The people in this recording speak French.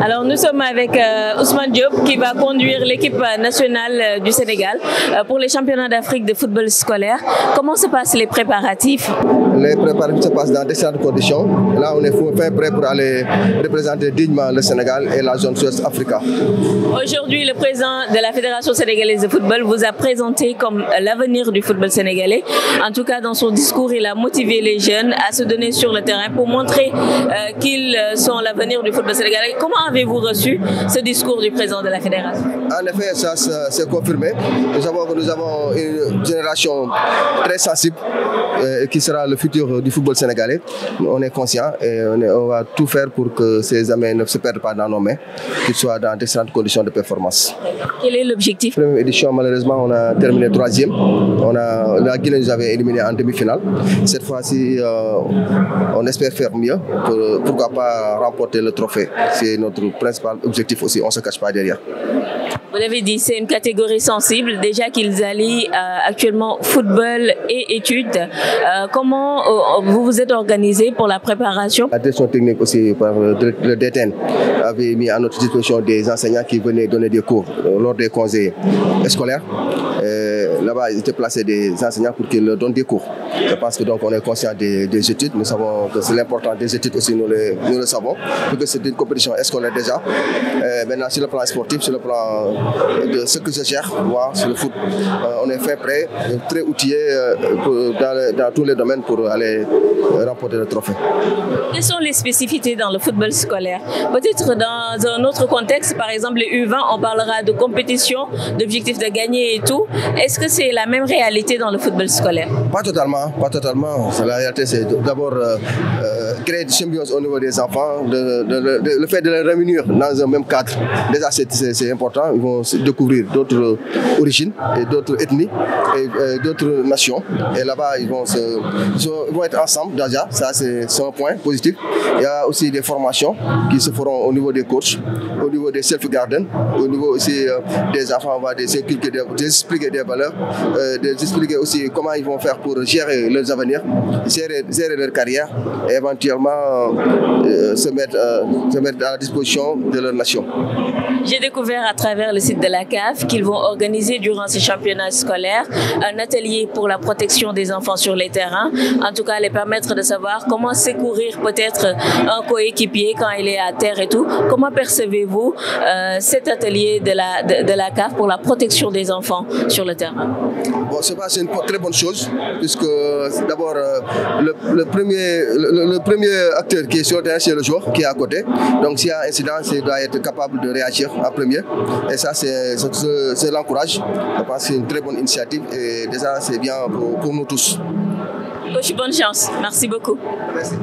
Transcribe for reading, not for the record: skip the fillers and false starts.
Alors nous sommes avec Ousmane Diop qui va conduire l'équipe nationale du Sénégal pour les championnats d'Afrique de football scolaire. Comment se passent les préparatifs? Les préparatifs se passent dans d'excellentes conditions. Là, on est fin prêt pour aller représenter dignement le Sénégal et la zone Sud-Africa. Aujourd'hui, le président de la Fédération sénégalaise de football vous a présenté comme l'avenir du football sénégalais. En tout cas, dans son discours, il a motivé les jeunes à se donner sur le terrain pour montrer qu'ils sont l'avenir du football sénégalais. Comment avez-vous reçu ce discours du président de la Fédération? En effet, ça s'est confirmé. Nous avons une génération très sensible qui sera le futur du football sénégalais. On est conscient et on va tout faire pour que ces amis ne se perdent pas dans nos mains, qu'ils soient dans d'excellentes conditions de performance. Quel est l'objectif? Première édition, malheureusement, on a terminé 3e. La Guinée nous avait éliminé en demi-finale. Cette fois-ci, on espère faire mieux. Pourquoi pas remporter le trophée? C'est notre principal objectif aussi, on ne se cache pas derrière. Vous l'avez dit, c'est une catégorie sensible, déjà qu'ils allient actuellement football et études. Comment vous vous êtes organisé pour la préparation? La direction technique aussi, par le DTN, avait mis à notre disposition des enseignants qui venaient donner des cours lors des congés scolaires. Là-bas, ils étaient placés des enseignants pour qu'ils leur donnent des cours. Je pense que donc on est conscient des études. Nous savons que c'est l'important des études aussi, nous le savons, parce que c'est une compétition scolaire déjà. Maintenant, sur le plan sportif, sur le plan de ce que je gère, moi, sur le foot, on est fait prêt, très outillé dans tous les domaines pour aller remporter le trophée. Quelles sont les spécificités dans le football scolaire? Peut-être dans un autre contexte, par exemple les U20, on parlera de compétition, d'objectifs de gagner et tout. Est-ce que c'est la même réalité dans le football scolaire? Pas totalement, pas totalement. La réalité, c'est d'abord créer une symbiose au niveau des enfants, le fait de les réunir dans un même cadre. Déjà, c'est important. Ils vont découvrir d'autres origines et d'autres ethnies et d'autres nations. Et là-bas, ils vont être ensemble déjà. Ça, c'est un point positif. Il y a aussi des formations qui se feront au niveau des coachs, au niveau des self-garden, au niveau aussi des enfants. On va expliquer des valeurs, expliquer aussi comment ils vont faire pour gérer leurs avenirs, gérer leur carrière et éventuellement se mettre à la disposition de leur nation. J'ai découvert à travers le site de la CAF qu'ils vont organiser durant ces championnats scolaires un atelier pour la protection des enfants sur les terrains. En tout cas, les permettre de savoir comment secourir peut-être un coéquipier quand il est à terre et tout. Comment percevez-vous cet atelier de la CAF pour la protection des enfants sur le terrain? Bon, c'est une très bonne chose, puisque d'abord, le premier acteur qui est sur le terrain, c'est le joueur qui est à côté. Donc, s'il y a un incident, il doit être capable de réagir en premier. Et ça, c'est l'encourage. Je pense que c'est une très bonne initiative et déjà, c'est bien pour nous tous. Coach, bonne chance. Merci beaucoup. Merci.